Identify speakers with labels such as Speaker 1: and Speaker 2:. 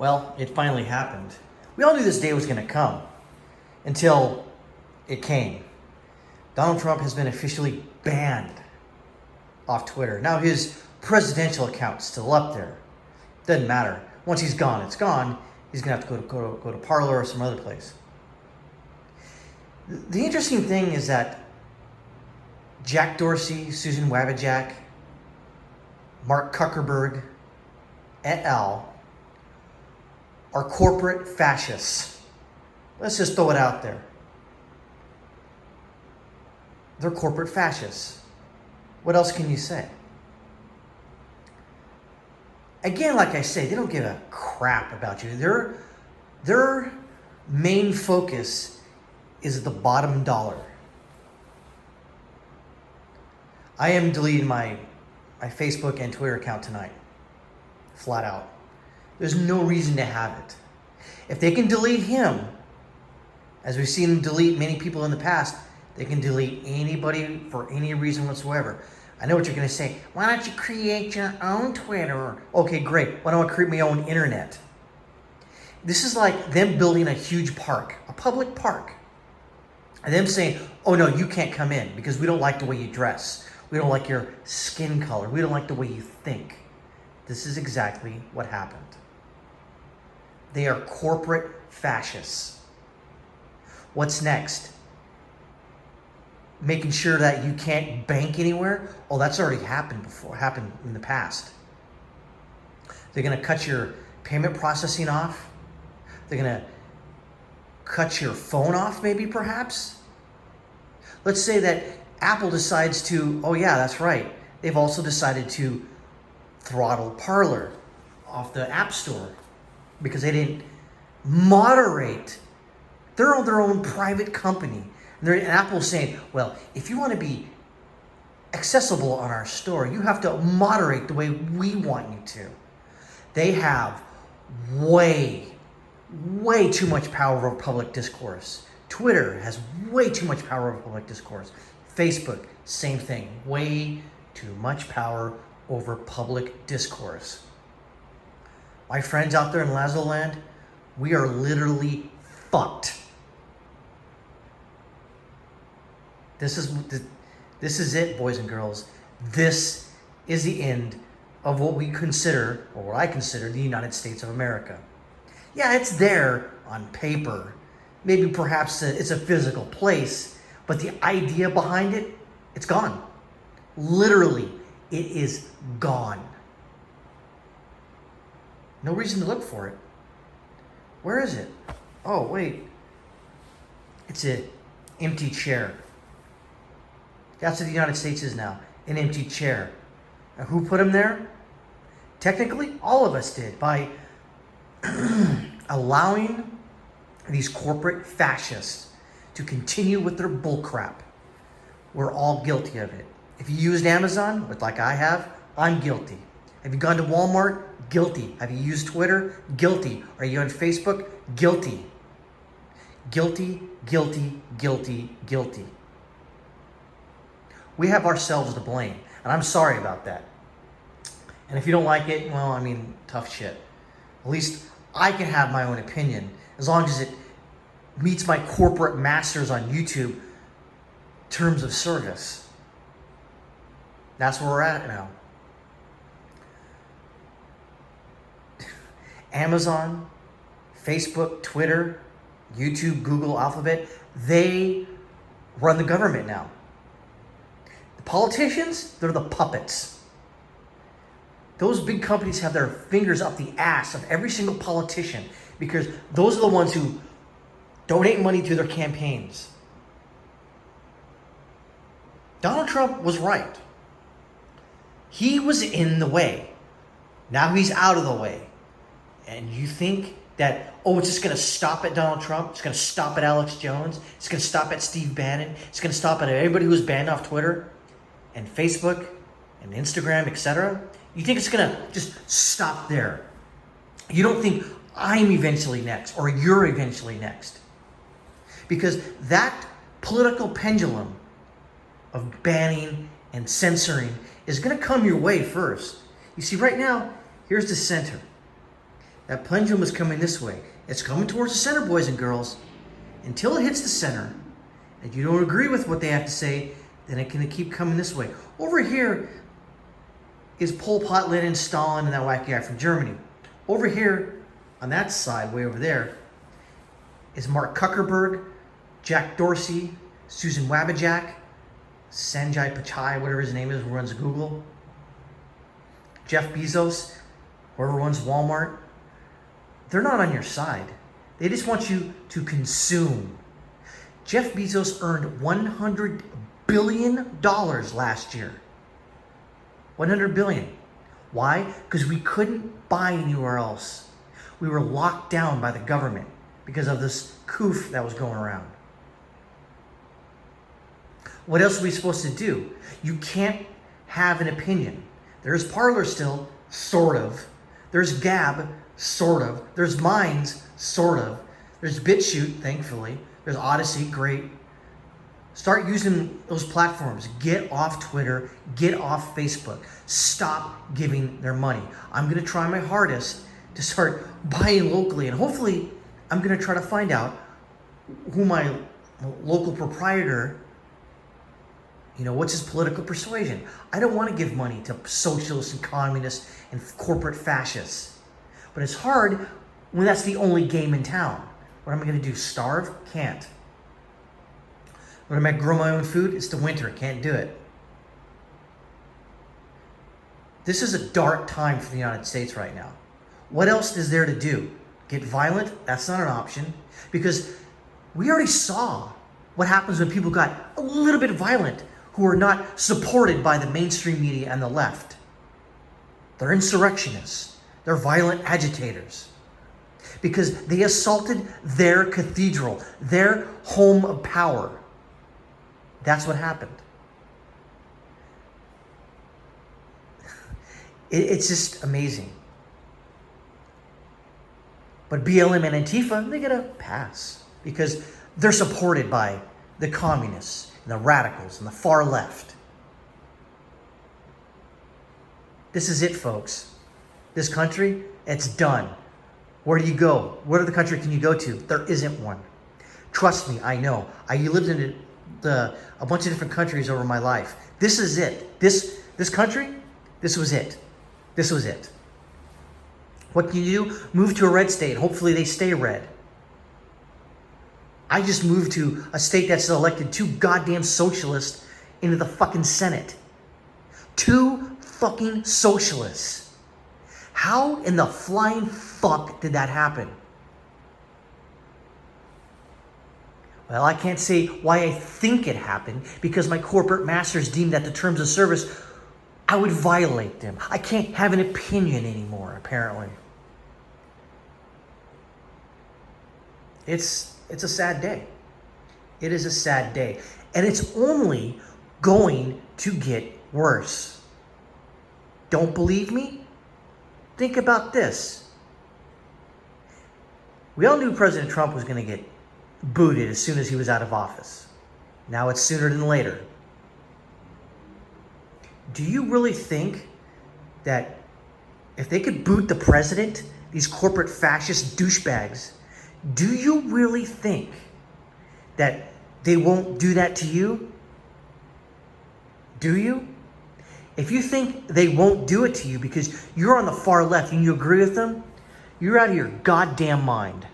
Speaker 1: Well, it finally happened. We all knew this day was going to come until it came. Donald Trump has been officially banned off Twitter. Now his presidential account's still up there. Doesn't matter. Once he's gone, it's gone. He's going to have to go to Parler or some other place. The interesting thing is that Jack Dorsey, Susan Wabajak, Mark Zuckerberg, et al. Are corporate fascists. Let's just throw it out there. They're corporate fascists. What else can you say? Again, like I say, they don't give a crap about you. Their main focus is the bottom dollar. I am deleting my Facebook and Twitter account tonight. Flat out. There's no reason to have it. If they can delete him, as we've seen them delete many people in the past, they can delete anybody for any reason whatsoever. I know what you're going to say. Why don't you create your own Twitter? Okay, great. Why don't I create my own internet? This is like them building a huge park, a public park. And them saying, oh no, you can't come in because we don't like the way you dress. We don't like your skin color. We don't like the way you think. This is exactly what happened. They are corporate fascists. What's next? Making sure that you can't bank anywhere? Oh, that's already happened before, happened in the past. They're going to cut your payment processing off. They're going to cut your phone off, maybe, perhaps. Let's say that Apple decides to, oh yeah, that's right. They've also decided to throttle Parler off the App Store because they didn't moderate. They're their own private company. And Apple's saying, well, if you want to be accessible on our store, you have to moderate the way we want you to. They have way too much power over public discourse. Twitter has way too much power over public discourse. Facebook, same thing. Way too much power over public discourse. My friends out there in Lazo Land, we are literally fucked. This is it, boys and girls. This is the end of what we consider, or what I consider, the United States of America. Yeah, it's there on paper. Maybe perhaps it's a physical place, but the idea behind it, it's gone. Literally, it is gone. No reason to look for it. Where is it? Oh, wait. It's an empty chair. That's what the United States is now, an empty chair. And who put him there? Technically, all of us did by allowing these corporate fascists to continue with their bullcrap. We're all guilty of it. If you used Amazon, like I have, I'm guilty. Have you gone to Walmart? Guilty. Have you used Twitter? Guilty. Are you on Facebook? Guilty. Guilty, guilty, guilty, guilty. We have ourselves to blame, and I'm sorry about that. And if you don't like it, well, I mean, tough shit. At least I can have my own opinion as long as it meets my corporate masters on YouTube terms of service. That's where we're at now. Amazon, Facebook, Twitter, YouTube, Google, Alphabet, they run the government now. The politicians, they're the puppets. Those big companies have their fingers up the ass of every single politician because those are the ones who donate money to their campaigns. Donald Trump was right. He was in the way. Now he's out of the way. And you think that, oh, it's just going to stop at Donald Trump? It's going to stop at Alex Jones? It's going to stop at Steve Bannon? It's going to stop at everybody who's banned off Twitter and Facebook and Instagram, etc.? You think it's going to just stop there? You don't think I'm eventually next or you're eventually next? Because that political pendulum of banning and censoring is going to come your way first. You see, right now, here's the center. That pendulum is coming this way. It's coming towards the center, boys and girls. Until it hits the center, and you don't agree with what they have to say, then it can keep coming this way. Over here is Pol Pot, Lenin, Stalin, and that wacky guy from Germany. Over here, on that side, way over there, is Mark Zuckerberg, Jack Dorsey, Susan Wabajak, Sanjay Pichai, whatever his name is, who runs Google, Jeff Bezos, whoever runs Walmart. They're not on your side. They just want you to consume. Jeff Bezos earned $100 billion last year. $100 billion. Why? Because we couldn't buy anywhere else. We were locked down by the government because of this coof that was going around. What else are we supposed to do? You can't have an opinion. There's Parler still, sort of. There's Gab, sort of. There's Minds, sort of. There's BitChute, thankfully. There's Odyssey, great. Start using those platforms. Get off Twitter. Get off Facebook. Stop giving their money. I'm going to try my hardest to start buying locally. And hopefully, I'm going to try to find out who my local proprietor, what's his political persuasion. I don't want to give money to socialists and communists and corporate fascists. But it's hard when that's the only game in town. What am I going to do? Starve? Can't. What am I grow my own food? It's the winter. Can't do it. This is a dark time for the United States right now. What else is there to do? Get violent? That's not an option. Because we already saw what happens when people got a little bit violent who are not supported by the mainstream media and the left. They're insurrectionists. They're violent agitators. Because they assaulted their cathedral, their home of power. That's what happened. It's just amazing. But BLM and Antifa, they get a pass because they're supported by the communists and the radicals and the far left. This is it, folks. This country, it's done. Where do you go? What other country can you go to? There isn't one. Trust me, I know. I lived in a bunch of different countries over my life. This is it. This country, this was it. This was it. What can you do? Move to a red state. Hopefully they stay red. I just moved to a state that's elected 2 goddamn socialists into the fucking Senate. 2 fucking socialists. How in the flying fuck did that happen? Well, I can't say why I think it happened because my corporate masters deemed that the terms of service, I would violate them. I can't have an opinion anymore, apparently. It's a sad day. It is a sad day. And it's only going to get worse. Don't believe me? Think about this. We all knew President Trump was going to get booted as soon as he was out of office. Now it's sooner than later. Do you really think that if they could boot the president, these corporate fascist douchebags, do you really think that they won't do that to you? Do you? If you think they won't do it to you because you're on the far left and you agree with them, you're out of your goddamn mind.